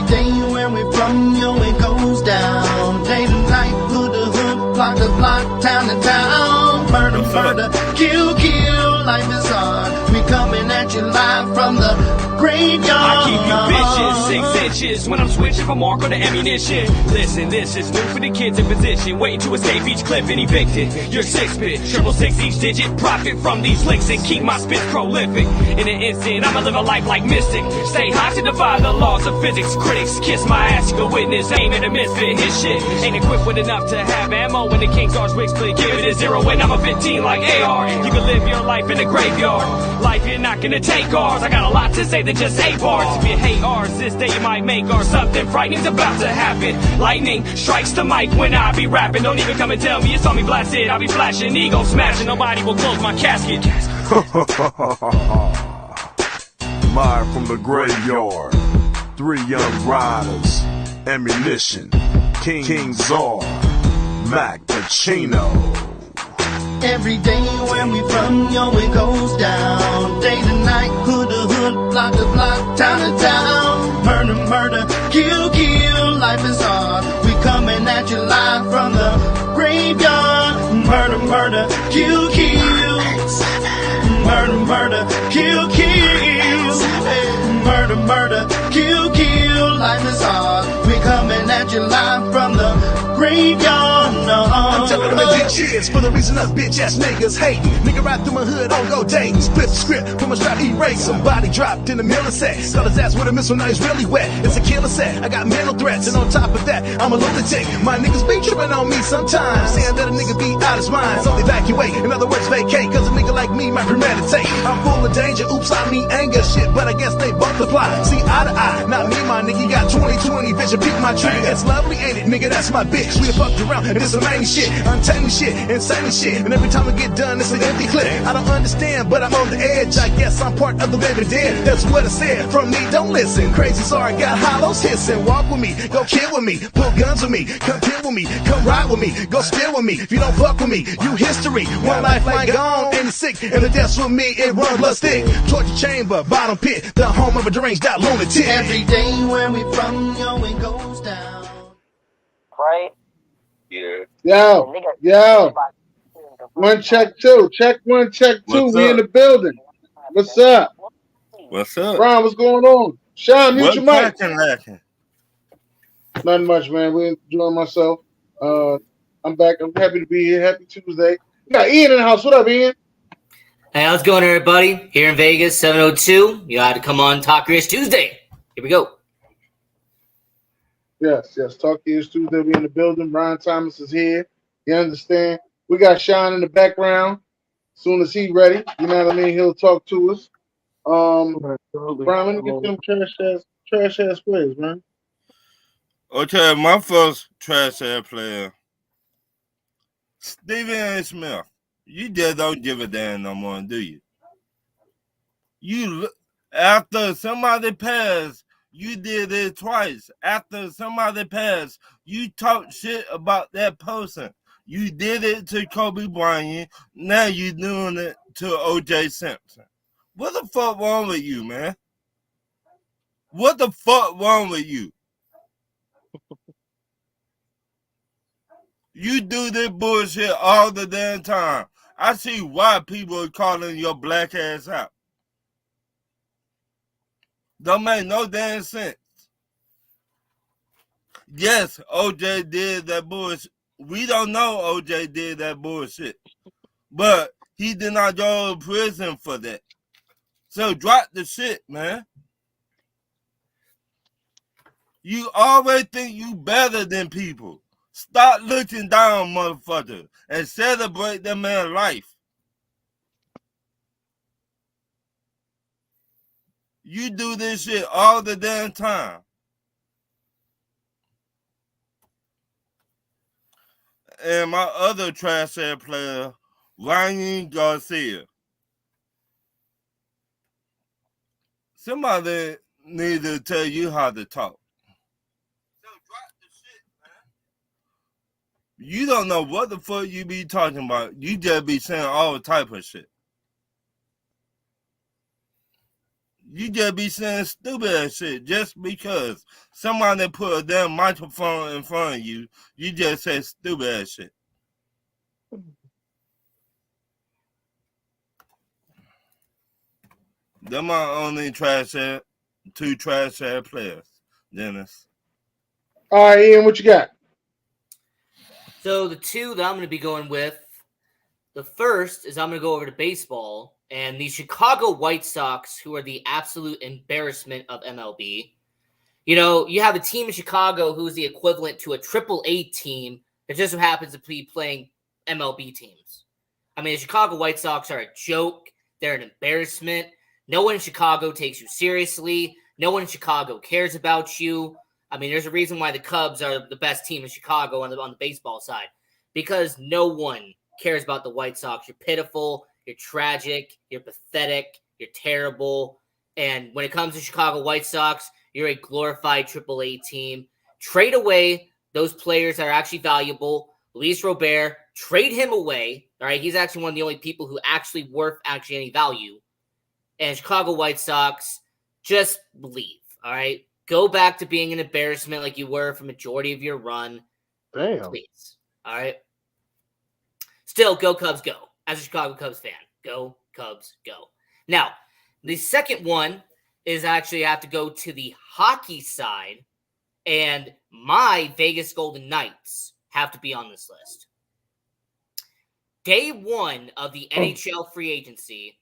day when we from, yo, it goes down. Day to night, hood to hood, block to block, town to town. Murder, murder, kill, kill, life is hard. We coming at you live from the graveyard. I keep you bitches 6 inches when I'm switching from marker to ammunition. Listen, this is new for the kids in position, waiting to escape each clip and evicted. You're 6-bit, 666 each digit. Profit from these licks and keep my spits prolific. In an instant, I'ma live a life like Mystic. Stay high to defy the laws of physics. Critics kiss my ass, you can witness. Aim at a misfit, his shit ain't equipped with enough to have ammo. When the King's Arch wig split, give it a 0 and I'm a 15 like AR. You can live your life in the graveyard. Life, you're not gonna take ours. I got a lot to say that just 8 bars. If you hate ours, this day you might make ours. Something frightening's about to happen. Lightning strikes the mic when I be rapping. Don't even come and tell me you saw me blasted. I'll be flashing, ego smashing. Nobody will close my casket. Live from the graveyard. 3 young riders. Ammunition. King Czar. Mac Pacino. Every day when we from, yo, it goes down. Day to night, hood to hood, block to block, town to town. Murder, murder, kill, kill, life is hard. We coming at you live from the graveyard. Murder, murder, kill, kill. Murder, murder, kill, kill. Murder, murder, kill, kill, life is hard. We coming at you live from the graveyard. I'm telling them it cheers for the reason us bitch ass niggas hating. Nigga ride through my hood on go dating. Split the script from a strap erase. Somebody dropped in the middle of sex. Got his ass with a missile, now he's really wet. It's a killer set. I got mental threats, and on top of that, I'm a lunatic. My niggas be tripping on me sometimes, saying that a nigga be out his mind. So evacuate, in other words, vacate. Cause a nigga like me might premeditate. I'm full of danger, oops, I mean anger shit, but I guess they both apply. See eye to eye, not me, my nigga. You got 20/20 vision, peek my trigger. It's lovely, ain't it, nigga? That's my bitch. We done fucked around, and this some main shit, untamed shit, insane shit. And every time I get done, it's an empty clip. I don't understand, but I'm on the edge. I guess I'm part of the living dead. That's what I said. From me, don't listen. Crazy, sorry, got hollows hissing. Walk with me, go kill with me, pull guns with me, come kill with me, come ride with me, go steal with me. If you don't fuck with me, you history. One lifeline gone, and it's sick. And the death's with me, it run blood stick. Torture chamber, bottom pit, the home of a deranged out lunatic. Every day when we from, yo, it goes down. Right? Yeah. Yo. 1 check 2. Check 1, check 2. We in the building. What's up? What's up? Brian, what's going on? Sean, mute your mic. Lacking? Nothing much, man. We enjoying myself. I'm back. I'm happy to be here. Happy Tuesday. We got Ian in the house. What up, Ian? Hey, how's it going, everybody? Here in Vegas, 702. You had to come on Talk Rich Tuesday. Here we go. Yes. Talk is Tuesday. We in the building. Brian Thomas is here. You understand? We got Sean in the background. As soon as he's ready, you know what I mean, he'll talk to us. Brian, let me get them trash ass players, man. Okay, my first trash ass player, Stephen A. Smith. You just don't give a damn no more, do you? You after somebody passed, you did it twice. After somebody passed, you talk shit about that person. You did it to Kobe Bryant. Now you're doing it to O.J. Simpson. What the fuck wrong with you, man? What the fuck wrong with you? You do this bullshit all the damn time. I see why people are calling your black ass out. Don't make no damn sense. Yes, OJ did that bullshit. We don't know OJ did that bullshit. But he did not go to prison for that. So drop the shit, man. You always think you better than people. Stop looking down, motherfucker, and celebrate that man's life. You do this shit all the damn time. And my other trash ass player, Ryan Garcia. Somebody need to tell you how to talk. So drop the shit, man. You don't know what the fuck you be talking about. You just be saying all type of shit. You just be saying stupid ass shit just because somebody put a damn microphone in front of you. You just say stupid ass shit. They're my only two trash ass players, Dennis. All right, Ian, what you got? So the two that I'm going to be going with, the first is I'm going to go over to baseball and the Chicago White Sox, who are the absolute embarrassment of MLB. You know, you have a team in Chicago who's the equivalent to a AAA team that just so happens to be playing MLB teams. I mean, the Chicago White Sox are a joke. They're an embarrassment. No one in Chicago takes you seriously. No one in Chicago cares about you. I mean, there's a reason why the Cubs are the best team in Chicago on the baseball side, because no one cares about the White Sox. You're pitiful. You're tragic. You're pathetic. You're terrible. And when it comes to Chicago White Sox, you're a glorified AAA team. Trade away those players that are actually valuable. Luis Robert, trade him away. All right, he's actually one of the only people who actually worth actually any value. And Chicago White Sox, just leave. All right, go back to being an embarrassment like you were for majority of your run. Damn. Please. All right. Still, go Cubs, go. As a Chicago Cubs fan, go Cubs, go. Now, the second one is actually I have to go to the hockey side, and my Vegas Golden Knights have to be on this list. Day one of the NHL free agency,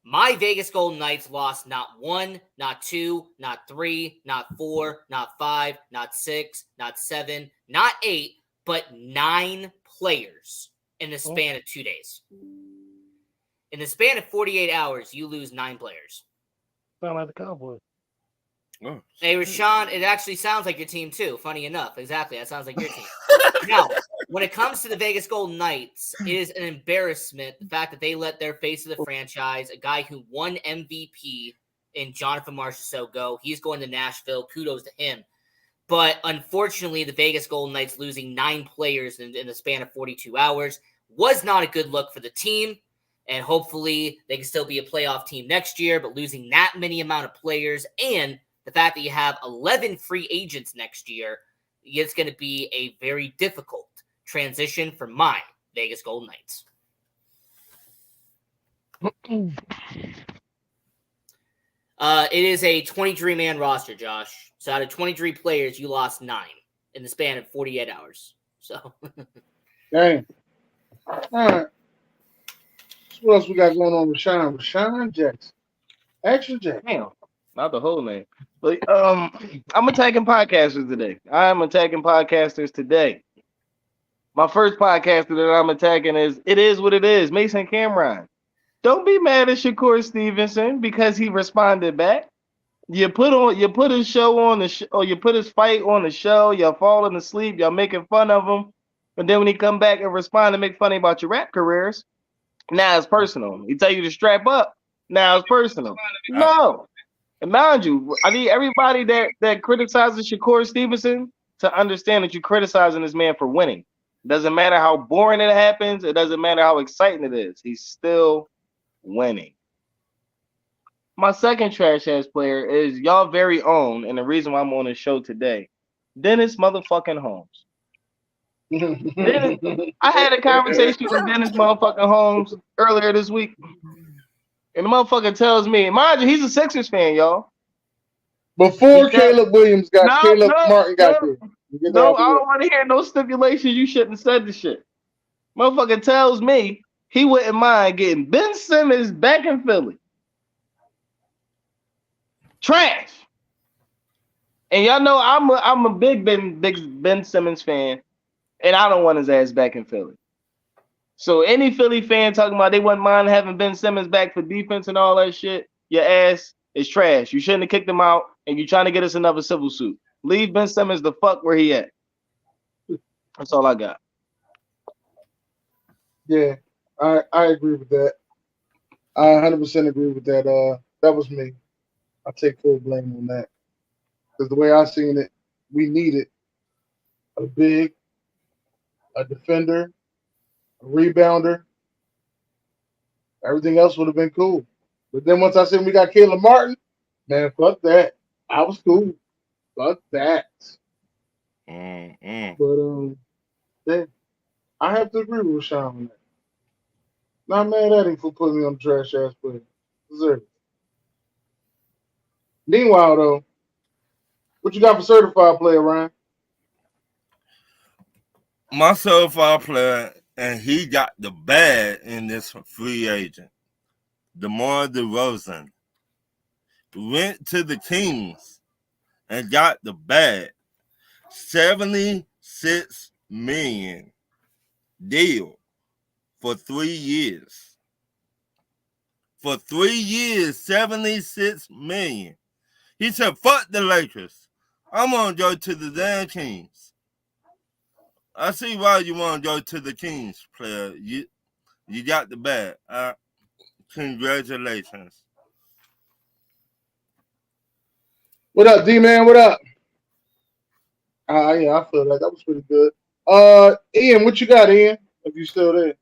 my Vegas Golden Knights lost not one, not two, not three, not four, not five, not six, not seven, not eight, but 9 players in the span of 2 days. In the span of 48 hours, you lose 9 players. Sound like the Cowboys. Oh, Hey, Rashawn, it actually sounds like your team too. Funny enough. Exactly. That sounds like your team. Now, when it comes to the Vegas Golden Knights, it is an embarrassment. The fact that they let their face of the franchise, a guy who won MVP in Jonathan Marchessault, go. He's going to Nashville. Kudos to him. But unfortunately, the Vegas Golden Knights losing 9 players in the span of 42 hours was not a good look for the team. And hopefully they can still be a playoff team next year. But losing that many amount of players and the fact that you have 11 free agents next year, it's going to be a very difficult transition for my Vegas Golden Knights. It is a 23-man roster, Josh. So out of 23 players, you lost 9 in the span of 48 hours. So, Dang. All right. So what else we got going on with Rashawn? Rashawn Jackson. Action Jackson. Damn, not the whole name. But I'm attacking podcasters today. I'm attacking podcasters today. My first podcaster that I'm attacking is It Is What It Is, Mason Cameron. Don't be mad at Shakur Stevenson because he responded back. You put his show on the or you put his fight on the show. Y'all falling asleep. Y'all making fun of him, and then when he come back and respond and make funny about your rap careers, now it's personal. He tell you to strap up. Now it's personal. No, and mind you, I need everybody that criticizes Shakur Stevenson to understand that you're criticizing this man for winning. It doesn't matter how boring it happens. It doesn't matter how exciting it is. He's still winning. My second trash ass player is y'all very own, and the reason why I'm on the show today, Dennis motherfucking Holmes. I had a conversation with Dennis motherfucking Holmes earlier this week, and the motherfucker tells me, mind you, he's a Sixers fan, y'all. Before Caleb Williams got Caleb Martin got there. No, I don't want to hear no stipulations. You shouldn't have said the shit. Motherfucker tells me he wouldn't mind getting Ben Simmons back in Philly. Trash. And y'all know I'm a big Ben Simmons fan, and I don't want his ass back in Philly. So any Philly fan talking about they wouldn't mind having Ben Simmons back for defense and all that shit, your ass is trash. You shouldn't have kicked him out, and you're trying to get us another civil suit. Leave Ben Simmons the fuck where he at. That's all I got. Yeah, I agree with that. I 100% agree with that. That was me. I take full blame on that. Because the way I seen it, we needed a big, a defender, a rebounder. Everything else would have been cool. But then once I said we got Caleb Martin, Man, fuck that. I was cool. Fuck that. Mm-mm. But then I have to agree with Rashawn on that. Not mad at him for putting me on the trash ass player. Deserve it. Meanwhile, though, what you got for certified player, Ryan? My certified player, and he got the bad in this free agent. DeMar DeRozan went to the Kings and got the bad $76 million deal for 3 years. For 3 years, $76 million. He said, "Fuck the Lakers. I'm gonna go to the damn Kings." I see why you want to go to the Kings, player. You got the bad. Congratulations. What up, D-Man? What up? Yeah, I feel like that was pretty good. Ian, what you got, Ian? If you still there.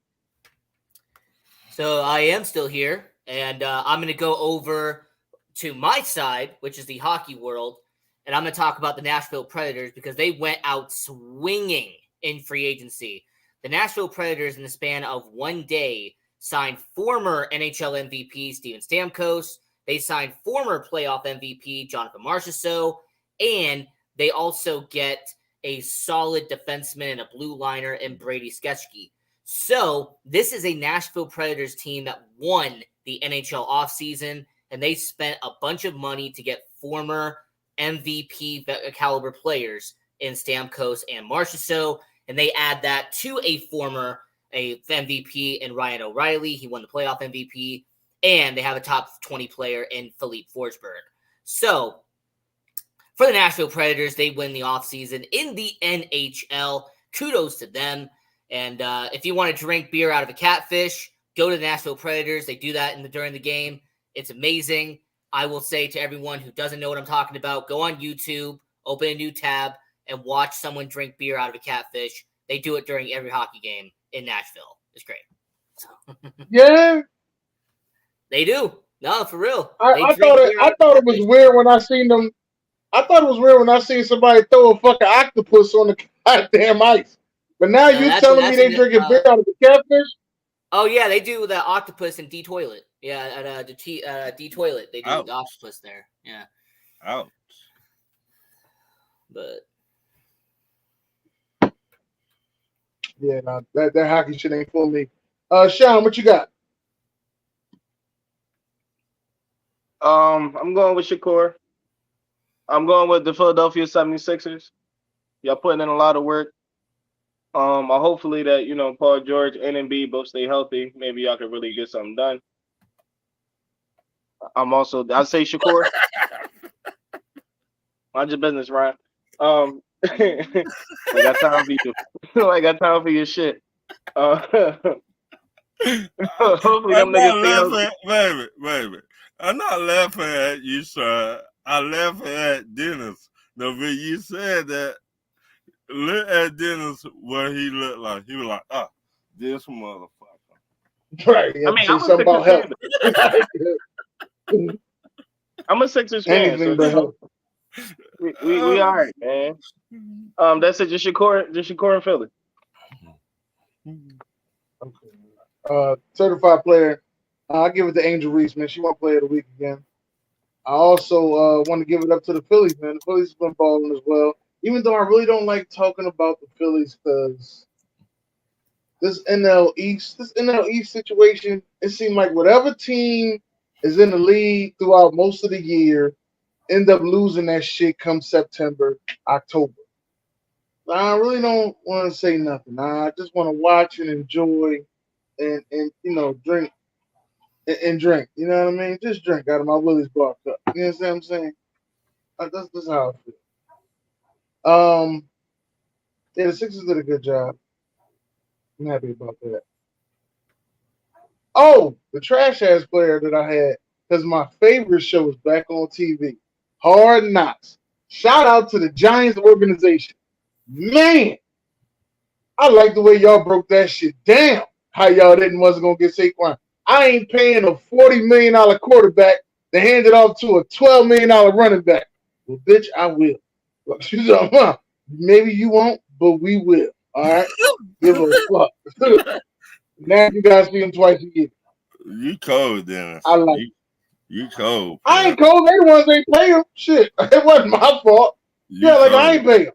So I am still here, and I'm going to go over to my side, which is the hockey world, and I'm going to talk about the Nashville Predators because they went out swinging in free agency. The Nashville Predators, in the span of 1 day, signed former NHL MVP Steven Stamkos. They signed former playoff MVP Jonathan Marchessault, and they also get a solid defenseman and a blue liner in Brady Sketchke. So this is a Nashville Predators team that won the NHL offseason, and they spent a bunch of money to get former MVP caliber players in Stamkos and Marchessault, and they add that to a former MVP in Ryan O'Reilly. He won the playoff MVP, and they have a top 20 player in Philippe Forsberg. So for the Nashville Predators, they win the offseason in the NHL. Kudos to them. And if you want to drink beer out of a catfish, go to the Nashville Predators. They do that during the game. It's amazing. I will say to everyone who doesn't know what I'm talking about, go on YouTube, open a new tab, and watch someone drink beer out of a catfish. They do it during every hockey game in Nashville. It's great. Yeah. They do. No, for real. I thought it was weird when I seen them. I thought it was weird when I seen somebody throw a fucking octopus on the goddamn ice. But now you're telling me they drinking beer out of the catfish? Oh yeah, they do the octopus and D toilet. Yeah, at the D toilet, they do the octopus there. Yeah. Ouch. But yeah, no, that hockey shit ain't for me. Sean, what you got? I'm going with Shakur. I'm going with the Philadelphia 76ers. Y'all putting in a lot of work. Hopefully that, Paul George and Embiid both stay healthy. Maybe y'all could really get something done. I'd say Shakur. Mind your business, Ryan. I got time for you. I got time for your shit. Hopefully them niggas stay healthy. Wait a minute. I'm not laughing at you, sir. I'm laughing at Dennis. No, when you said that, look at Dennis what he looked like. He was like, this motherfucker. Right. I mean, I'm a Sixers fan. I'm a Sixers fan. So, we all right, man. That's it. Just Shakur and Philly. Okay. Certified player. I'll give it to Angel Reese, man. She won't play of the week again. I also want to give it up to the Phillies, man. The Phillies have been balling as well. Even though I really don't like talking about the Phillies because this NL East situation, it seemed like whatever team is in the league throughout most of the year end up losing that shit come September, October. I really don't want to say nothing. I just want to watch and enjoy and drink. And drink, you know what I mean? Just drink out of my Willie's bar cup. You know what I'm saying? That's how I feel. Yeah, the Sixers did a good job. I'm happy about that. Oh, the trash ass player that I had, because my favorite show is back on TV. Hard Knocks. Shout out to the Giants organization. Man, I like the way y'all broke that shit down. How y'all wasn't gonna get Saquon. I ain't paying a $40 million quarterback They handed off to a $12 million running back. Well, bitch, I will. She's like, huh, maybe you won't, but we will. All right? Give a fuck. Now you guys see him twice a year. You cold, Dennis. I like you cold. I ain't cold. They the ones ain't pay him. Shit. It wasn't my fault. Yeah, like I ain't pay him.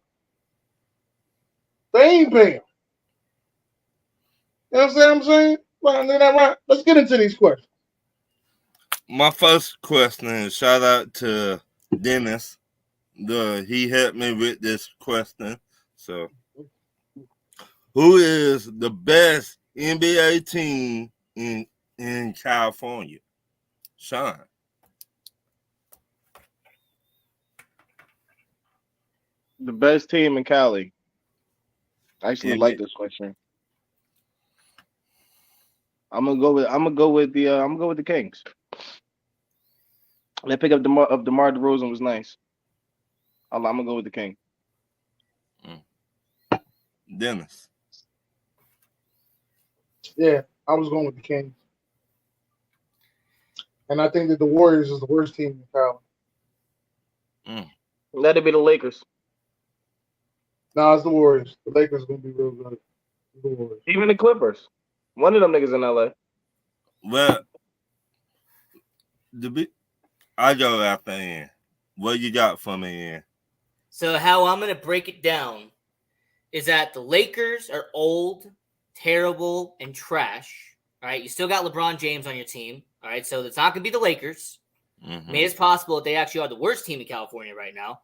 They ain't pay him. You know what I'm saying? Right. Let's get into these questions. My first question is shout out to Dennis. He helped me with this question. So, who is the best NBA team in California? Sean. The best team in Cali. I actually like this question. I'm gonna go with the Kings. That pick up DeMar DeRozan was nice. I'm gonna go with the King. Dennis. Yeah, I was going with the Kings. And I think that the Warriors is the worst team in Cali. Let it be the Lakers. No, it's the Warriors. The Lakers are gonna be real good. The Warriors. Even the Clippers. One of them niggas in LA. Well, I go after Ian. What you got for me, Ian? So how I'm going to break it down is that the Lakers are old, terrible, and trash. All right, you still got LeBron James on your team. All right, so it's not going to be the Lakers. I mean, it's possible that they actually are the worst team in California right now.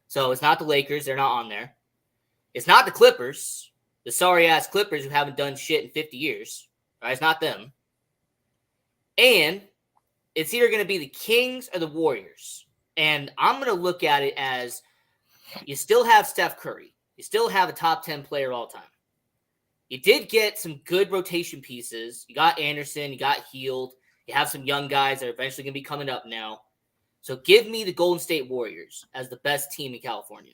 So it's not the Lakers. They're not on there. It's not the Clippers, the sorry-ass Clippers who haven't done shit in 50 years. All right, it's not them. And it's either going to be the Kings or the Warriors. And I'm going to look at it as you still have Steph Curry. You still have a top 10 player all time. You did get some good rotation pieces. You got Anderson. You got Hield. You have some young guys that are eventually going to be coming up now. So give me the Golden State Warriors as the best team in California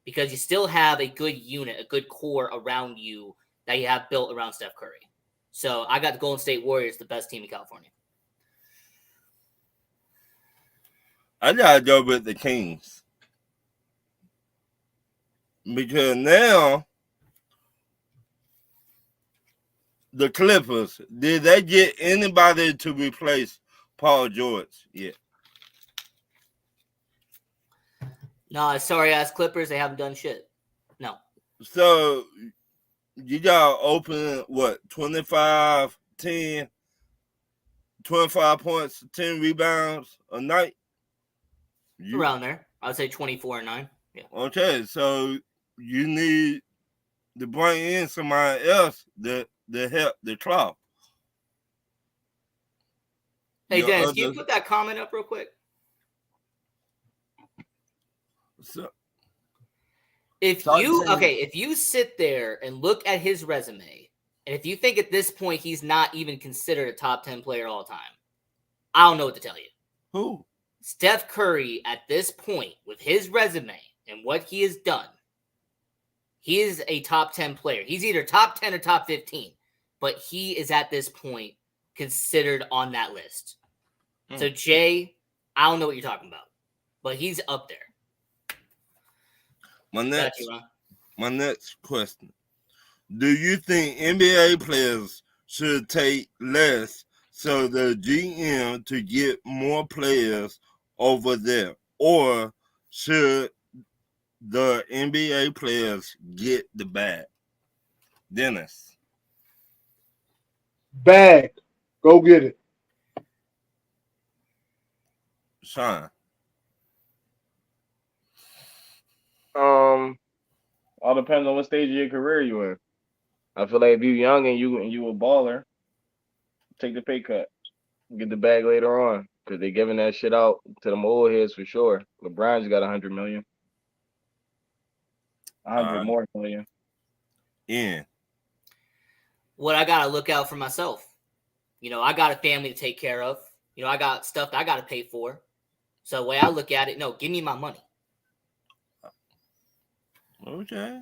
because you still have a good unit, a good core around you that you have built around Steph Curry. So I got the Golden State Warriors, the best team in California. I gotta go with the Kings because now the Clippers, did they get anybody to replace Paul George yet? No, sorry ass Clippers, they haven't done shit. No. So you got to open what 25 points, 10 rebounds a night? Around there. I would say 24 and 9. Yeah. Okay, so you need to bring in somebody else to help the club. Hey, Dennis, can you put that comment up real quick? So, if you sit there and look at his resume, and if you think at this point he's not even considered a top 10 player all time, I don't know what to tell you. Who? Steph Curry, at this point, with his resume and what he has done, he is a top 10 player. He's either top 10 or top 15, but he is at this point considered on that list. So, Jay, I don't know what you're talking about, but he's up there. My next question. Do you think NBA players should take less so the GM to get more players over there? Or should the NBA players get the bag? Dennis. Bag. Go get it. Sean. All depends on what stage of your career you in. I feel like if you're young and you a baller, take the pay cut. Get the bag later on. Because they giving that shit out to them old heads for sure. LeBron's got 100 million. 100 more million. Yeah. What I gotta look out for myself. You know, I got a family to take care of. You know, I got stuff that I gotta pay for. So the way I look at it, no, give me my money. Okay.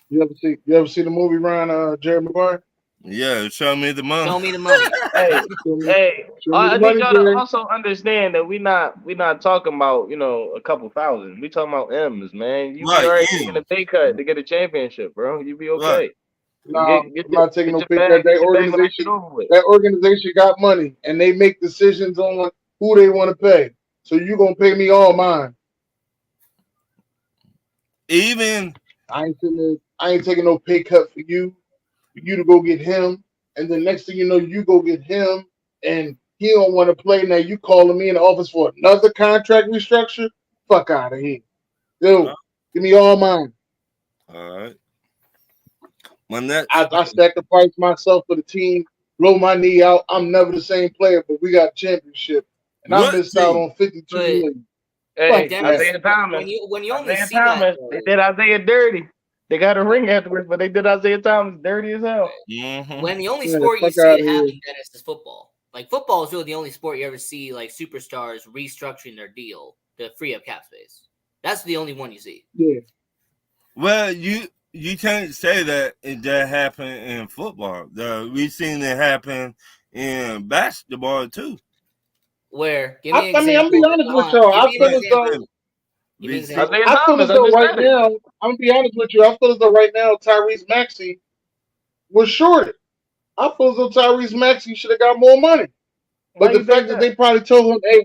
You ever see the movie Ryan, Jerry Maguire? Yeah, show me the money. Show me the money. Hey, hey, Show me I the need money, y'all to Gary. also understand that we not talking about a couple thousand. We talking about M's, man. You be Right, all right taking in. a pay cut to get a championship, bro. You be Right. okay. Nah, Get I'm not taking get no your pay bag, cut. get your bag when I get over with. That organization got money, and they make decisions on who they want to pay. So you gonna pay me all mine. Even I ain't taking no pay cut for you to go get him, and then next thing you know, you go get him, and he don't want to play. Now you calling me in the office for another contract restructure? Fuck out of here, dude. Give me all mine. all right. My next I sacrificed myself for the team, blow my knee out. I'm never the same player, but we got a championship, and I what missed out team? on 52 But million. Hey, Dennis, Isaiah Thomas. when you only Isaiah see that, Thomas. though, They did Isaiah dirty. They got a ring afterwards, but they did Isaiah Thomas dirty as hell. Mm-hmm. when the only Man, sport you fuck see out it of here. happen, Dennis, is football. Like football is really the only sport you ever see like superstars restructuring their deal to free up cap space. That's the only one you see. Yeah, Well, you can't say that it just happened in football. We've seen it happen in basketball too. Where give me I an mean, I'm example. gonna be honest with y'all. Give me an example. Give me an We see, example. Isaiah I feel Thomas. as I though just right said it. now, I'm gonna be honest with you. I feel as though right now Tyrese Maxey was shorted. I feel as though Tyrese Maxey should have got more money. Why But the you think fact that that? they probably told him, "Hey,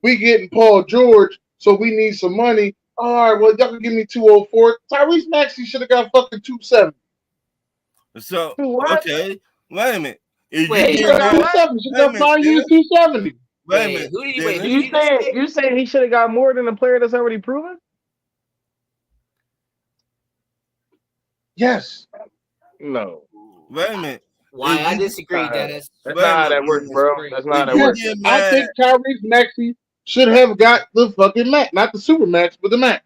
we getting Paul George, so we need some money." All right, well, y'all can give me 204. Tyrese Maxey should have got fucking 270. so What? okay. Wait a minute. If you Wait, He should get have got Wait, mad, what? 270. Should wait a have got minute, 5 years, Dennis. 270. Wait a minute, wait, who Dennis. did you just say? You saying he should have got more than a player that's already proven? Yes. No. Wait a minute. Why If I you disagree, Nah, Dennis. that's wait a not how minute, that works, Dennis. bro. That's not how If that you works. get I mad, think Tyrese Maxey should have got the fucking max, not the super max, but the max.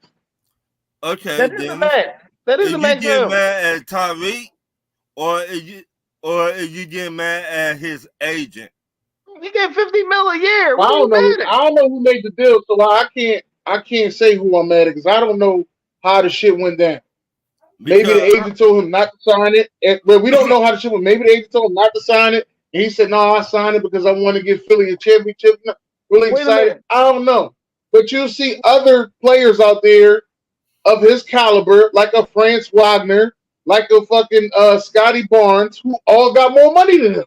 okay, That is a Dennis. max. That is a If you max for get him. mad at Tyreek, or if you get mad at his agent, You get 50 mil a year. Well, What I are you don't know. mad at? I don't know who made the deal, so I can't say who I'm mad at because I don't know how the shit went down. Maybe the because agent told him not to sign it. But we don't know how the shit went. Maybe the agent told him not to sign it. And he said, "No, I signed it because I want to give Philly a championship." No, really Wait a excited. minute. I don't know. But you'll see other players out there of his caliber, like a France Wagner, like a fucking Scotty Barnes, who all got more money than him.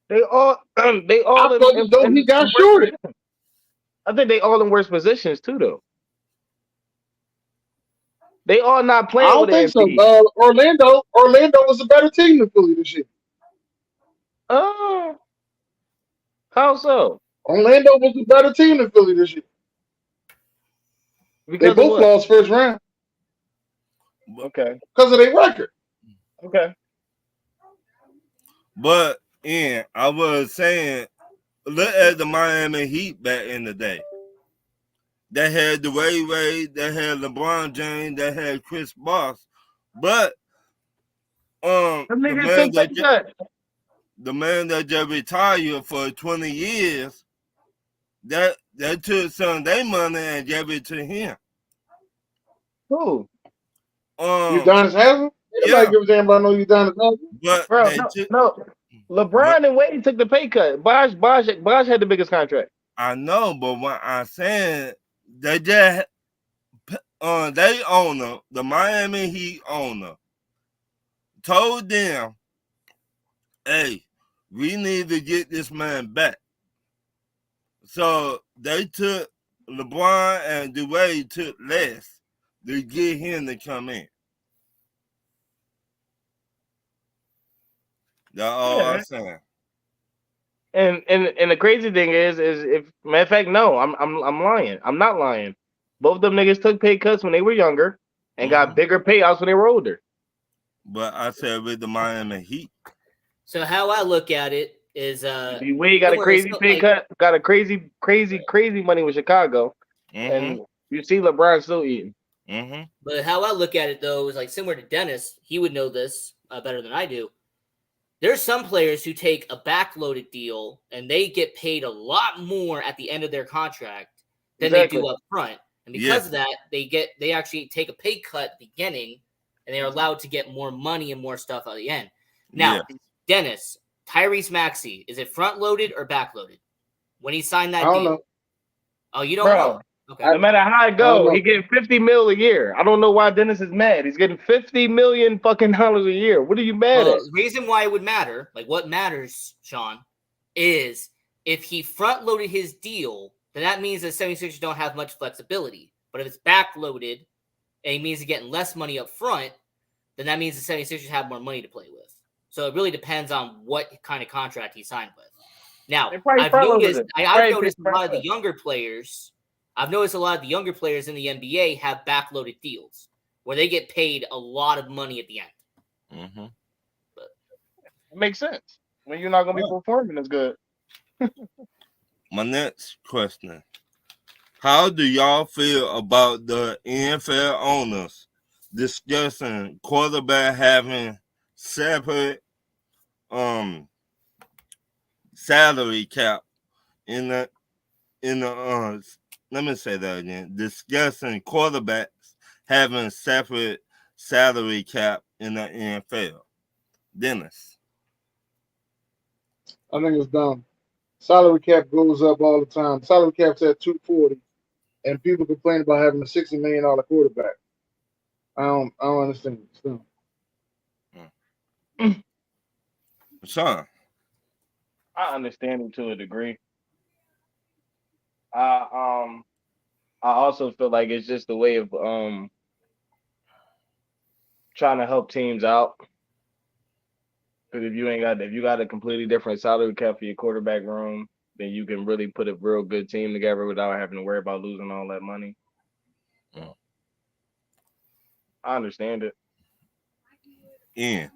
They all I felt as though he got in worse shorted. positions. I think they all in worse positions too, though. They all not I playing don't with think an so. MP. Orlando was a better team than Philly this year. Oh, how so? Orlando was a better team than Philly this year. They Because of both what? lost first round Okay. because of their record. Okay. but yeah, I was saying, look at the Miami Heat back in the day. They had the Wade, they had LeBron James, they had Chris Bosh, but Them the niggas man took pay cut. that just retired for 20 years, that took some of their money and gave it to him. Who? Udonis Haslam? Anybody Yeah, give a damn about no Udonis Haslam? but Bro, they took. no. But LeBron and Wade took the pay cut. Bosh had the biggest contract. I know, but what I'm saying, they just they owner, the Miami Heat owner, told them, "Hey, we need to get this man back." So they took LeBron and Dwayne took less to get him to come in. That's all Yeah. I'm saying. And the crazy thing is if matter of fact, no, I'm lying. I'm not lying. Both of them niggas took pay cuts when they were younger and got bigger payouts when they were older. But I said with the Miami Heat. So how I look at it is Wade got a crazy pay cut, got a crazy money with Chicago, and you see LeBron still eating. But how I look at it though is like similar to Dennis. He would know this better than I do. There's some players who take a backloaded deal and they get paid a lot more at the end of their contract than they do up front. And because of that, they actually take a pay cut at the beginning and they're allowed to get more money and more stuff at the end. Now, Dennis, Tyrese Maxey, is it front loaded or back loaded? When he signed that I don't deal? know. Oh, you don't Bro, know? Okay. no matter how it I don't go, know. he getting $50 million a year. I don't know why Dennis is mad. He's getting $50 million fucking dollars a year. What are you mad Well, at? the reason why it would matter, like what matters, Sean, is if he front loaded his deal, then that means the 76ers don't have much flexibility. But if it's back loaded and it means he's getting less money up front, then that means the 76ers have more money to play with. So it really depends on what kind of contract he signed with. Now, They probably I've front-loaded noticed, it. I've Probably noticed a lot of the front-loaded. younger players. I've noticed a lot of the younger players in the NBA have backloaded deals where they get paid a lot of money at the end. Mm-hmm. It makes sense when you're not going to be performing as good. My next question. How do y'all feel about the NFL owners discussing quarterback having separate salary cap in the let me say that again. Discussing quarterbacks having separate salary cap in the NFL. Dennis. I think it's dumb. Salary cap goes up all the time. Salary cap's at 240, and people complain about having a $60 million quarterback. I don't understand. It's dumb. Sean. I understand him to a degree. I also feel like it's just a way of trying to help teams out. Because if you got a completely different salary cap for your quarterback room, then you can really put a real good team together without having to worry about losing all that money. Mm. I understand it. Yeah.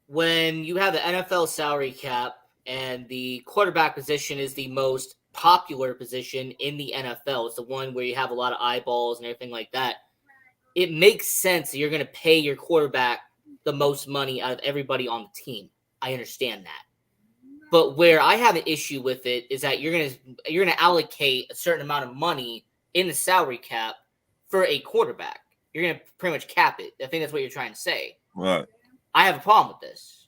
When you have the NFL salary cap and the quarterback position is the most popular position in the NFL, it's the one where you have a lot of eyeballs and everything like that, it makes sense that you're going to pay your quarterback the most money out of everybody on the team. I understand that. But where I have an issue with it is that you're gonna allocate a certain amount of money in the salary cap for a quarterback. You're gonna pretty much cap it. I think that's what you're trying to say. Right. I have a problem with this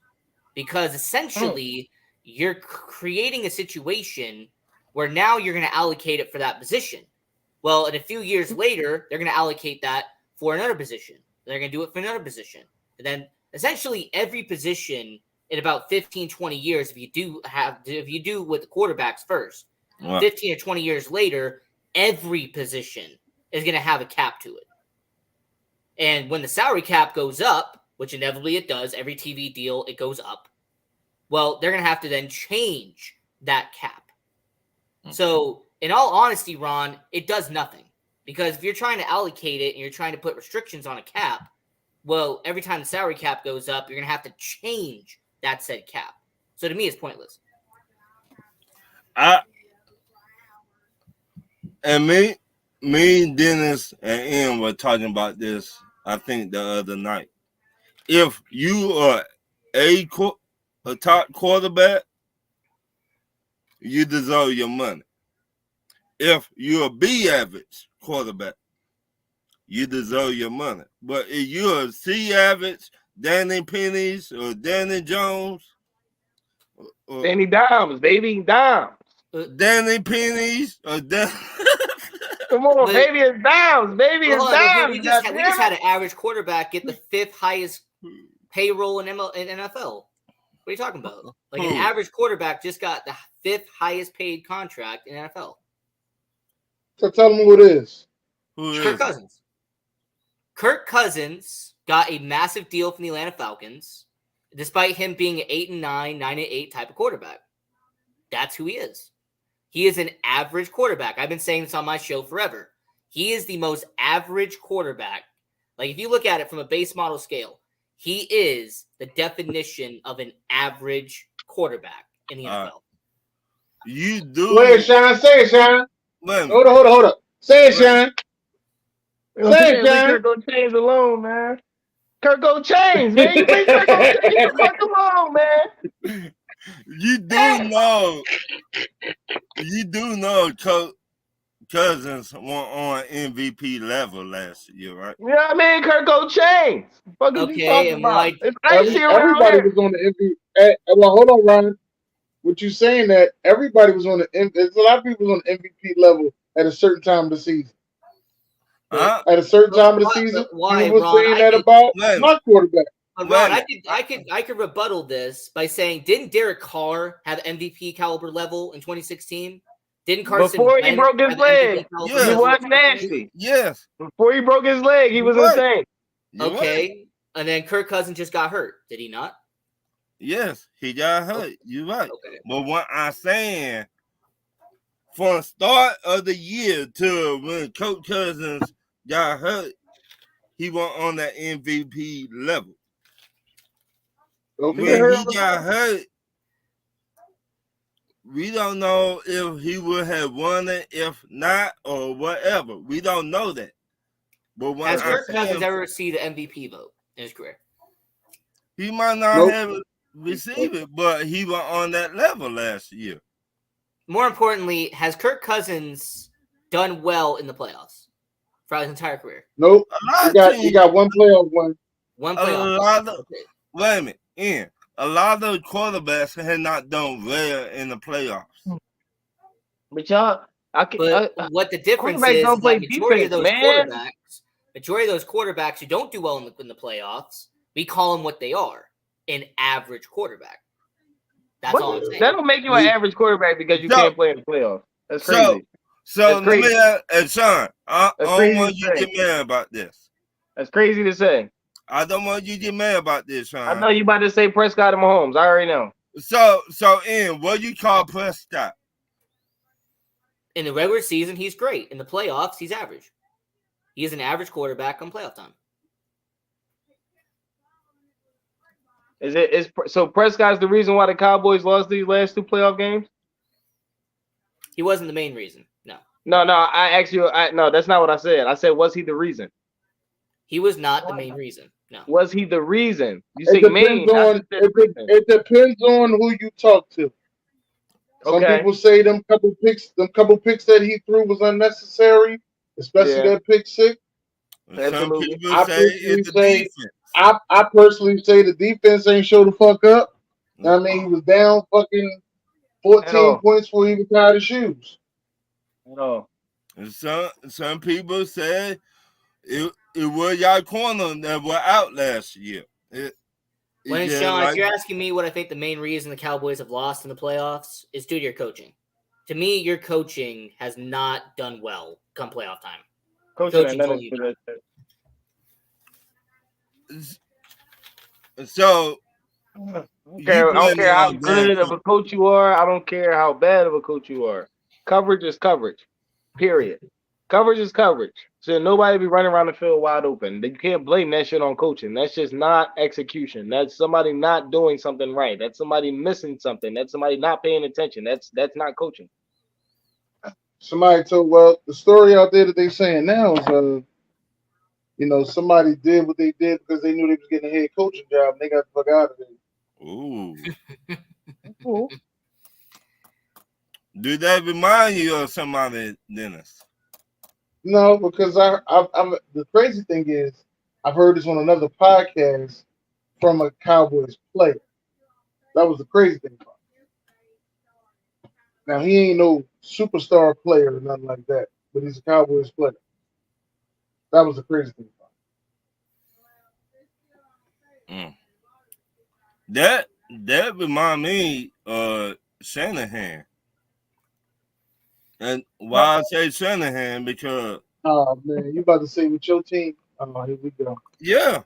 because essentially you're creating a situation where now you're going to allocate it for that position. Well, in a few years later, they're going to allocate that for another position. They're going to do it for another position. And then essentially every position in about 15, 20 years, if you do with the quarterbacks first, Right. 15 or 20 years later, every position is going to have a cap to it. And when the salary cap goes up, which inevitably it does, every TV deal, it goes up. Well, they're going to have to then change that cap. So, in all honesty, Ron, it does nothing. Because if you're trying to allocate it and you're trying to put restrictions on a cap, well, every time the salary cap goes up, you're going to have to change that said cap. So, to me, it's pointless. Me, Dennis, and Ian were talking about this, I think, the other night. If you are a top quarterback, you deserve your money. If you're a B average quarterback, you deserve your money. But if you're a C average, Danny Pennies or Danny Jones, Danny Dimes, baby, Dimes. Danny Pennies or Danny. Come on, baby, it's Dimes, baby, it's Dimes. We just had an average quarterback get the 5th highest payroll in NFL. What are you talking about? Like an average quarterback just got the 5th highest paid contract in NFL. So tell them who it is. Kirk Cousins. Kirk Cousins got a massive deal from the Atlanta Falcons, despite him being an 8-9, 9-8 type of quarterback. That's who he is. He is an average quarterback. I've been saying this on my show forever. He is the most average quarterback. Like, if you look at it from a base model scale, he is the definition of an average quarterback in the NFL. You do. Go ahead, Sean. Say it, Sean. Hold up. Say it, Sean. Say it, Sean. Kirk go change alone, man. Kirk go change, man. You think Kirk go change? Come on, man. You do know, Cousins were on MVP level last year, right? You know what I mean? Kirko Chains. What are you Okay, talking and about? why? It's icy around Everybody here. was on the MVP. Well, hold on, Ryan. What you saying that everybody was on the there's a lot of people on the MVP level at a certain time of the season. Huh? At a certain time of the But season, why, people were Ron? saying that about Wait a my quarterback. But Wait a Ron, minute. I could rebuttal this by saying, didn't Derek Carr have MVP caliber level in 2016? Didn't Carson Before he Wentz broke his have leg, MVP caliber Yes. he level? was in 2016? nasty. Yes. Before he broke his leg, he was You're right. insane. You're right. Okay, and then Kirk Cousins just got hurt. Did he not? Yes, he got hurt. You're right. Okay. But what I'm saying, from the start of the year to when Coach Cousins got hurt, he was on that MVP level. Okay. When he got hurt, we don't know if he would have won it, if not, or whatever. We don't know that. But what Has I'm Kirk Cousins saying, ever received the MVP vote in his career? he might not Nope. have received it, but he was on that level last year. More importantly, has Kirk Cousins done well in the playoffs throughout his entire career? Nope. A lot You of got teams, one playoff one. One a playoff. lot of, wait a minute, Ian, a lot of quarterbacks have not done well in the playoffs. But y'all, But what the difference quarterbacks is don't play that majority defense, of those man. quarterbacks who don't do well in the playoffs, we call them what they are, an average quarterback. That's all I'm saying. That don't make you an average quarterback because you can't play in the playoffs. That's crazy. So That's let me crazy. ask, Sean, I That's don't crazy want to you to say. get mad about this. That's crazy to say. I don't want you to get mad about this, Sean. I know you about to say Prescott and Mahomes. I already know. So Ian, what do you call Prescott? In the regular season, he's great. In the playoffs, he's average. He is an average quarterback on playoff time. So Prescott's the reason why the Cowboys lost these last two playoff games? He wasn't the main reason. No. No. I asked you. No, that's not what I said. I said, was he the reason? He was not the main reason. No. Was he the reason? You It say main. it depends on who you talk to. Some Okay. people say them couple picks that he threw was unnecessary, especially that pick six. Absolutely. Some people say it's the defense. I personally say the defense ain't show the fuck up. I mean, he was down fucking 14 points before he was tired of shoes. No. And some people say it was y'all corner that were out last year. Sean, if you're asking me what I think the main reason the Cowboys have lost in the playoffs is due to your coaching. To me, your coaching has not done well come playoff time. Coaching So I don't care how good of a coach you are. I don't care how bad of a coach you are. Coverage is coverage. Period. Coverage is coverage. So nobody be running around the field wide open. You can't blame that shit on coaching. That's just not execution. That's somebody not doing something right. That's somebody missing something. That's somebody not paying attention. That's not coaching. Somebody told the story out there that they saying now is somebody did what they did because they knew they was getting a head coaching job and they got the fuck out of there. Ooh. Cool. Do that remind you of somebody, Dennis? No, because I'm the crazy thing is I've heard this on another podcast from a Cowboys player. That was the crazy thing about it. Now he ain't no superstar player or nothing like that, but he's a Cowboys player. That was the crazy thing about it. That remind me of Shanahan. And why I say Shanahan, because oh man, you about to say with your team? Oh, here we go. Yeah.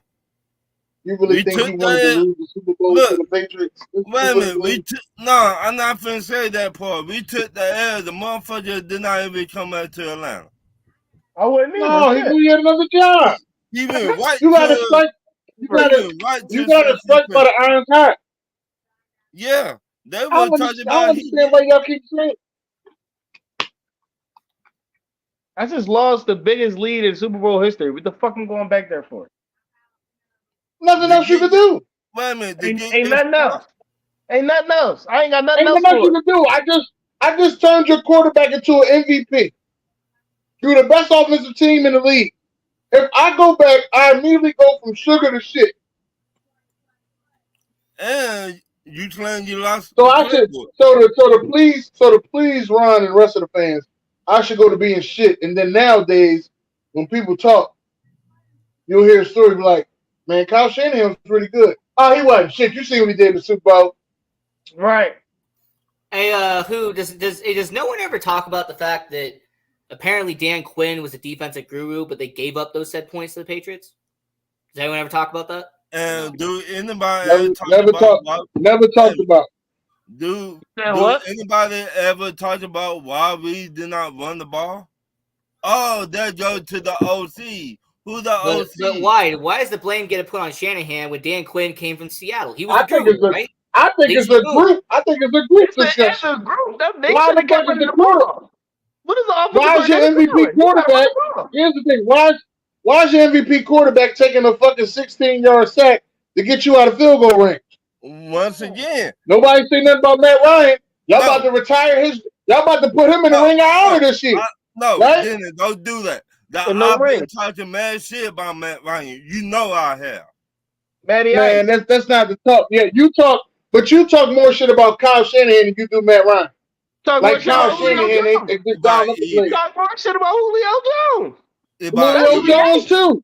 You really think he wanted to lose the Super Bowl to the Patriots? Wait a minute. No, I'm not finna say that part. We took the L. The motherfucker did not even come back to Atlanta. I wouldn't either. No, he knew he had another job. He went right you gotta strike. You gotta strike by the iron heart. Yeah. They were talking about. I understand why y'all keep saying. I just lost the biggest lead in Super Bowl history. What the fuck am I going back there for? Nothing else you can do. Wait a minute. Ain't nothing else. Ain't nothing else. I ain't got nothing else. Ain't nothing else you can do. I just turned your quarterback into an MVP. You're the best offensive team in the league. If I go back, I immediately go from sugar to shit. And you claim you lost So the I should, playbook. so to please Ron and the rest of the fans, I should go to being shit. And then nowadays, when people talk, you'll hear a story be like, man, Kyle Shanahan was pretty good. Oh, he wasn't shit. You see what he did in the Super Bowl. Right. Hey, who does no one ever talk about the fact that apparently Dan Quinn was a defensive guru, but they gave up those said points to the Patriots? Does anyone ever talk about that? And do anybody Never, ever talk never about talk, why, never talked about. do what? anybody ever talk about why we did not run the ball? Oh, that goes to the OC. Who's the OC? But why? Why does the blame get put on Shanahan when Dan Quinn came from Seattle? He was I the think guru, it's a, right? I think it's a group. I think it's a group It's discussion. a group. They Why should the have kept fuck is running the the quarter? ball. What is the offensive Why is your coordinator MVP doing? You gotta run quarterback? the ball. Here's the thing. Why is your MVP quarterback taking a fucking 16-yard sack to get you out of field goal range? Once again, Nobody say nothing about Matt Ryan. Y'all about to retire his. Y'all about to put him in the ring of honor this year. No, right? Dennis, don't do that. No I've been talking mad shit about Matt Ryan. You know I have. Matty Man, Ice. that's not the talk. Yeah, you talk, but you talk more shit about Kyle Shanahan than you do Matt Ryan. Talk Like more shit Kyle about Julio Shanahan, Jones. they just down up the place. Talk more shit about Julio Jones. Julio Jones too.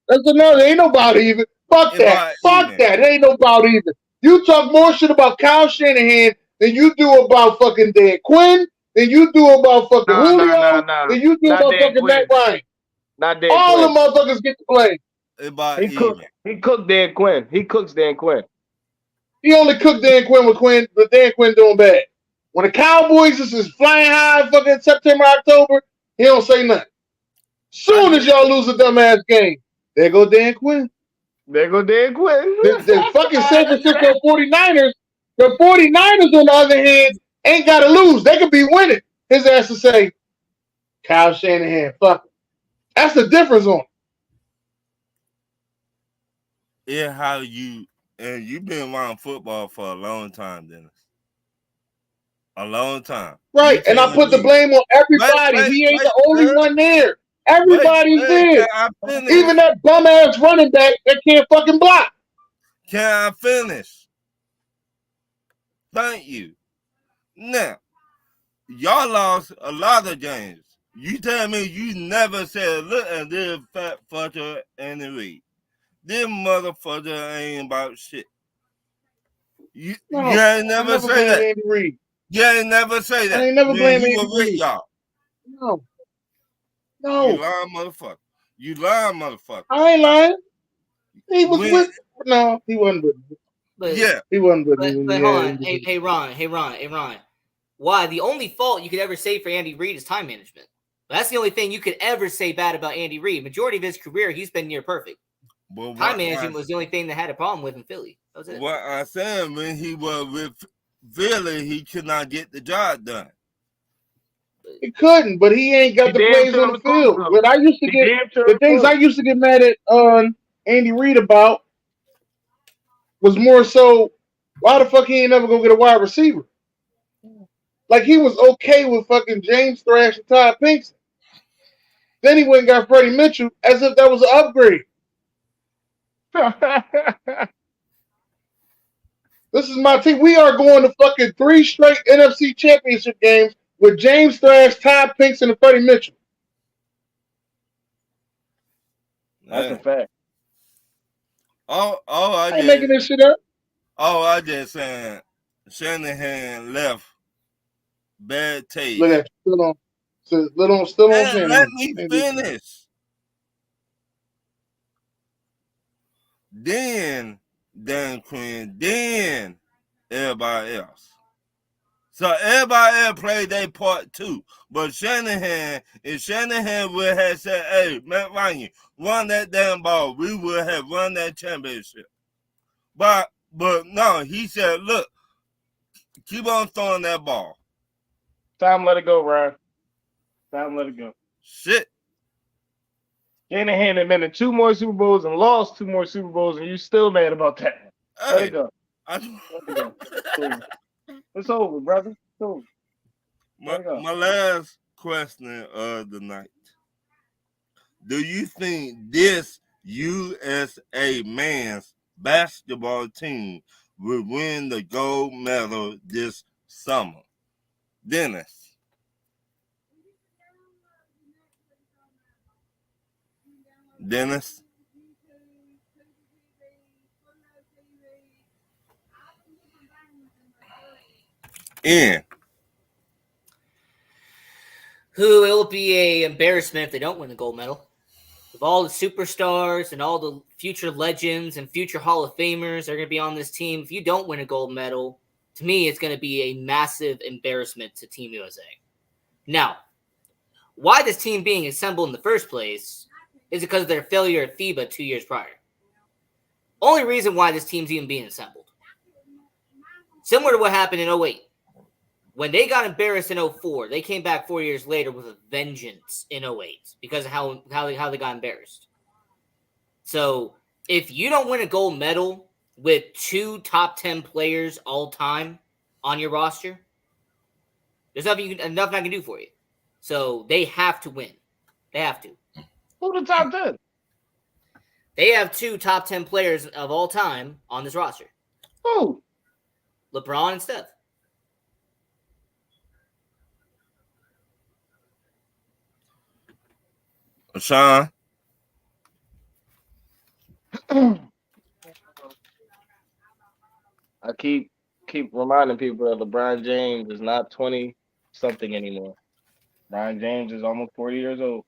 That's another. Ain't nobody even. Fuck that. Fuck that. It ain't nobody even. You talk more shit about Kyle Shanahan than you do about fucking Dan Quinn, than you do about fucking Julio, than you do about fucking Matt Ryan. Not Dan All Quinn. the motherfuckers get to play. He cooked Dan Quinn. He cooks Dan Quinn. He only cooked Dan Quinn with Dan Quinn doing bad. When the Cowboys is flying high fucking September, October, he don't say nothing. Soon as y'all lose a dumbass game, there go Dan Quinn. There go Dan Quinn. The fucking San Francisco 49ers, the 49ers on the other hand, ain't got to lose. They could be winning. His ass to say, Kyle Shanahan, fuck him. That's the difference on it. Yeah, how you, and you've been around football for a long time, Dennis. A long time. Right, and I put the blame on everybody. He ain't the only one there. Everybody's there. Even that bum ass running back that can't fucking block. Can I finish? Thank you. Now, y'all lost a lot of games. You tell me you never said, look at this fat fucker Andy Reid. This motherfucker ain't about shit. You ain't never say that. Andy Reid. You ain't never say that. I ain't never blamed Andy with Reid. y'all. No. You lying motherfucker. You lying motherfucker. I ain't lying. He was with. No, he wasn't with me. But, yeah. He wasn't with me. But hold on. Hey, Ron. Why? The only fault you could ever say for Andy Reid is time management. That's the only thing you could ever say bad about Andy Reid. Majority of his career, he's been near perfect. But time management was the only thing that had a problem with in Philly. That was it. What I said, when he was with Philly, he could not get the job done. He couldn't, but he ain't got the plays on the field. What I used to get, the things I used to get mad at Andy Reid about was more so, why the fuck he ain't never go get a wide receiver? Like he was okay with fucking James Thrash and Todd Pinkston. Then he went and got Freddie Mitchell as if that was an upgrade. This is my team. We are going to fucking 3 straight NFC championship games with James Thrash, Todd Pinkston, and Freddie Mitchell. That's a fact. I ain't making this shit up. I just saying Shanahan left bad taste. Look at you, still on Shanahan. Let me finish. Then Dan Quinn, then everybody else. So everybody else played their part too. But Shanahan, if Shanahan would have said, hey, Matt Ryan, run that damn ball, we would have run that championship. But no, he said, look, keep on throwing that ball. Time to let it go, Ryan. Time to let it go. Shit. Shanahan had been in 2 more Super Bowls and lost 2 more Super Bowls, and you still mad about that. Let it go. Let it go. It's over, brother. It's over. My last question of the night. do you think this USA men's basketball team will win the gold medal this summer? Dennis. Dennis. Ian. Who it will be a embarrassment if they don't win the gold medal. With all the superstars and all the future legends and future Hall of Famers that are going to be on this team, if you don't win a gold medal, to me, it's going to be a massive embarrassment to Team USA. Now, why this team being assembled in the first place is because of their failure at FIBA 2 years prior. Only reason why this team's even being assembled. Similar to what happened in 08. When they got embarrassed in 04, they came back 4 years later with a vengeance in 08 because of how they got embarrassed. So if you don't win a gold medal with 2 top 10 players all time on your roster, there's nothing I can do for you. So they have to win. They have to. Who the top 10? They have 2 top 10 players of all time on this roster. Who? LeBron and Steph. Sean. I keep reminding people that LeBron James is not 20 something anymore. LeBron James is almost 40 years old.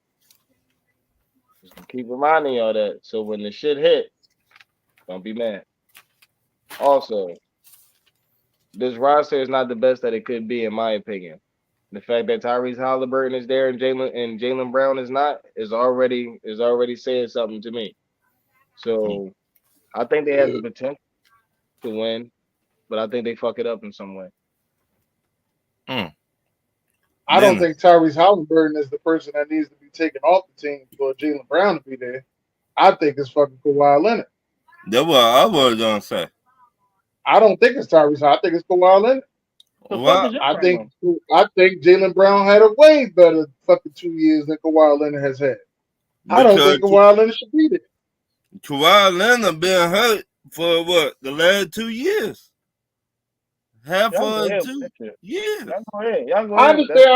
Just keep reminding y'all that. So when the shit hit, don't be mad. Also, this roster is not the best that it could be, in my opinion. The fact that Tyrese Halliburton is there and Jaylen Brown is not is already saying something to me. So I think they have the potential to win, but I think they fuck it up in some way. I don't think Tyrese Halliburton is the person that needs to be taken off the team for Jaylen Brown to be there. I think it's fucking Kawhi Leonard. That's what I was gonna say. I don't think it's Tyrese. I think it's Kawhi Leonard. I think Jaylen Brown had a way better fucking 2 years than Kawhi Leonard has had. I don't think Kawhi Leonard should be there. Kawhi Leonard been hurt for what, the last 2 years? Half of 2 years. I understand.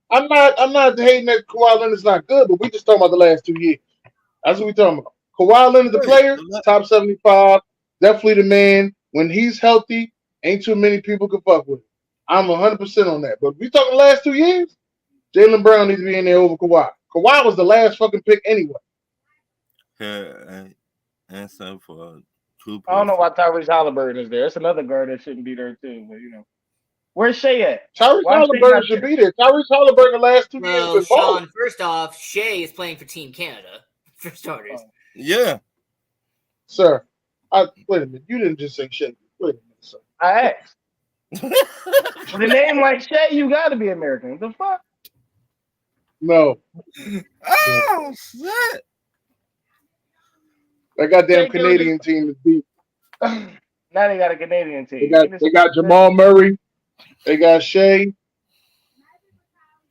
I'm not hating that Kawhi Leonard's not good, but we just talking about the last 2 years. That's what we talking about. Kawhi Leonard, the player, top 75, definitely the man. When he's healthy, ain't too many people can fuck with him. I'm 100% on that. But we talking the last 2 years, Jaylen Brown needs to be in there over Kawhi. Kawhi was the last fucking pick anyway. Yeah, and so for 2. I don't know why Tyrese Halliburton is there. It's another guard that shouldn't be there too. But where's Shea at? Tyrese Halliburton should be there. Tyrese Halliburton the last 2 years been balling. Sean, first off, Shea is playing for Team Canada for starters. Yeah, sir. Wait a minute. You didn't just say Shea. Wait a minute, sir. I asked. With a name like Shea, you got to be American. The fuck? No. Oh shit! That goddamn Canadian team is deep. Now they got a Canadian team. They got Jamal Murray. They got Shea.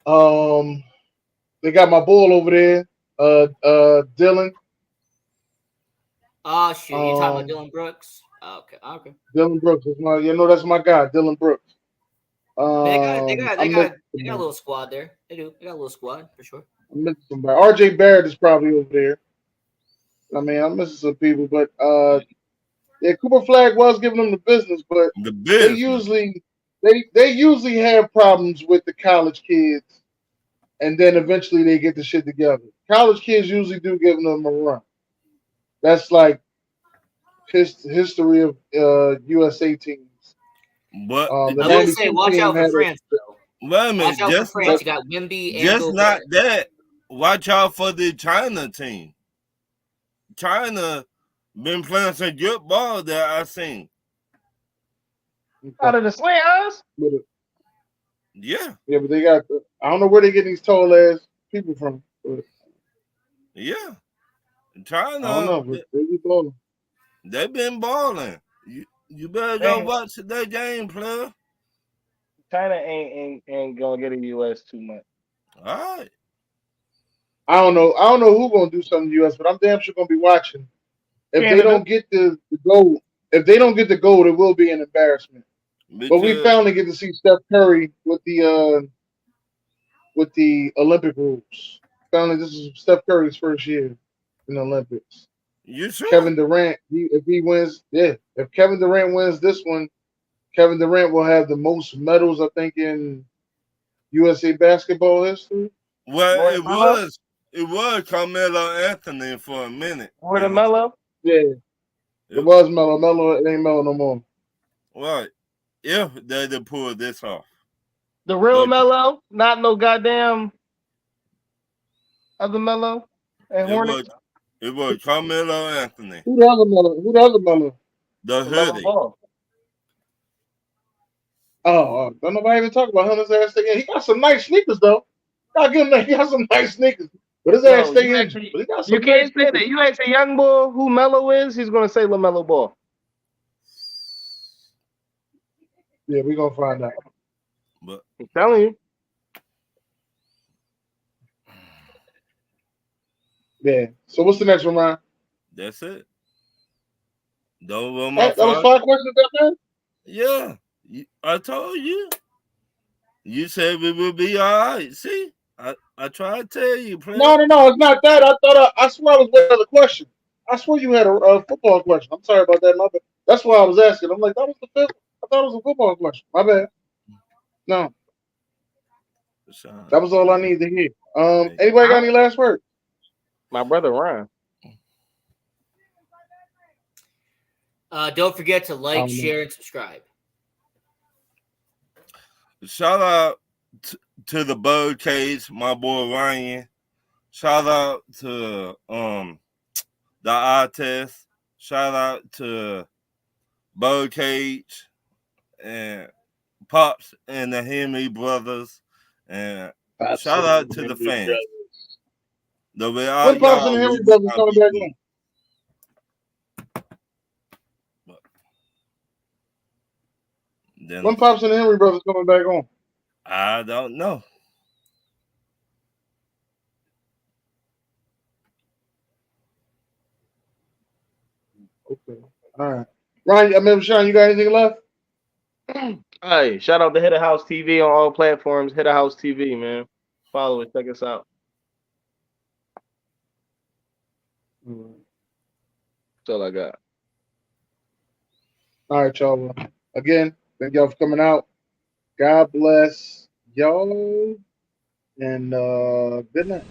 They got my bull over there. Dylan. Oh shoot! You're talking about Dylan Brooks? Okay. Dylan Brooks is that's my guy, Dylan Brooks. They got a little squad there. They do. They got a little squad for sure. I'm missing somebody. RJ Barrett is probably over there. I mean, I'm missing some people, but Cooper Flag was giving them the business, but they usually have problems with the college kids, and then eventually they get the shit together. College kids usually do give them a run. That's like history of USA teams. But I will say, watch out for France, though. Wait a minute, watch out for France. You got Wimby and just not that. Watch out for the China team. China been playing some good ball that I seen. Out of the slams? Yeah. Yeah, but they got. I don't know where they get these tall ass people from. But yeah. China. I don't know, but they be balling. They've been balling. You better go watch that game, player. China ain't gonna get in the US too much. All right. I don't know. I don't know who's gonna do something in the U.S., but I'm damn sure gonna be watching. If they Canada. don't get the gold, if they don't get the gold, it will be an embarrassment. But we Because finally get to see Steph Curry with the Olympic rules. Finally, this is Steph Curry's first year in the Olympics. you sure? Kevin Durant, if he wins, yeah, if Kevin Durant wins this one, Kevin Durant will have the most medals, I think, in USA basketball history. Well, More than Melo? it was Carmelo Anthony for a minute. More than Melo? Yeah, it was Melo. Melo, it ain't Melo no more. Right. If they did pull this off. The real But Melo, not no goddamn other Melo and Hornets. it was Carmelo Anthony. Who the other Melo? Who the other Melo? The LaMelo hoodie. Ball. Oh, don't nobody even talk about him. His ass thing. He got some nice sneakers though. Gotta give him that. He got some nice sneakers. But his ass No, stay you in. actually, But he got some you can't nice say sneakers. that. You ask a young boy who Melo is, he's gonna say LaMelo Ball. Yeah, we gonna find out. But I'm telling you. Yeah. So what's the next one, Ryan? that's it. Those were my Hey, that was 5. 5 questions, that man. Yeah. I told you. You said we would be all right. See? I tried to tell you, player. No, it's not that. I swear I was waiting for the question. I swear you had a football question. I'm sorry about that, my bad. That's why I was asking. I'm like, that was the fifth. I thought it was a football question. My bad. No, that was all I needed to hear. Anybody got any last words? My brother Ryan. Don't forget to like, share, and subscribe. Shout out to the Birdcage, my boy Ryan. Shout out to the eye test. Shout out to Birdcage and Pops and the Henry brothers. And shout out to the fans. The way When Pops and the Henry brothers coming back on? When Pops and the Henry brothers coming back on? I don't know. Okay. All right. Ryan, Sean, you got anything left? Hey, shout out to Hit a House TV on all platforms. Hit a House TV, man. Follow it. Check us out. That's all I got. All right, y'all. Again, thank y'all for coming out. God bless y'all. And good night.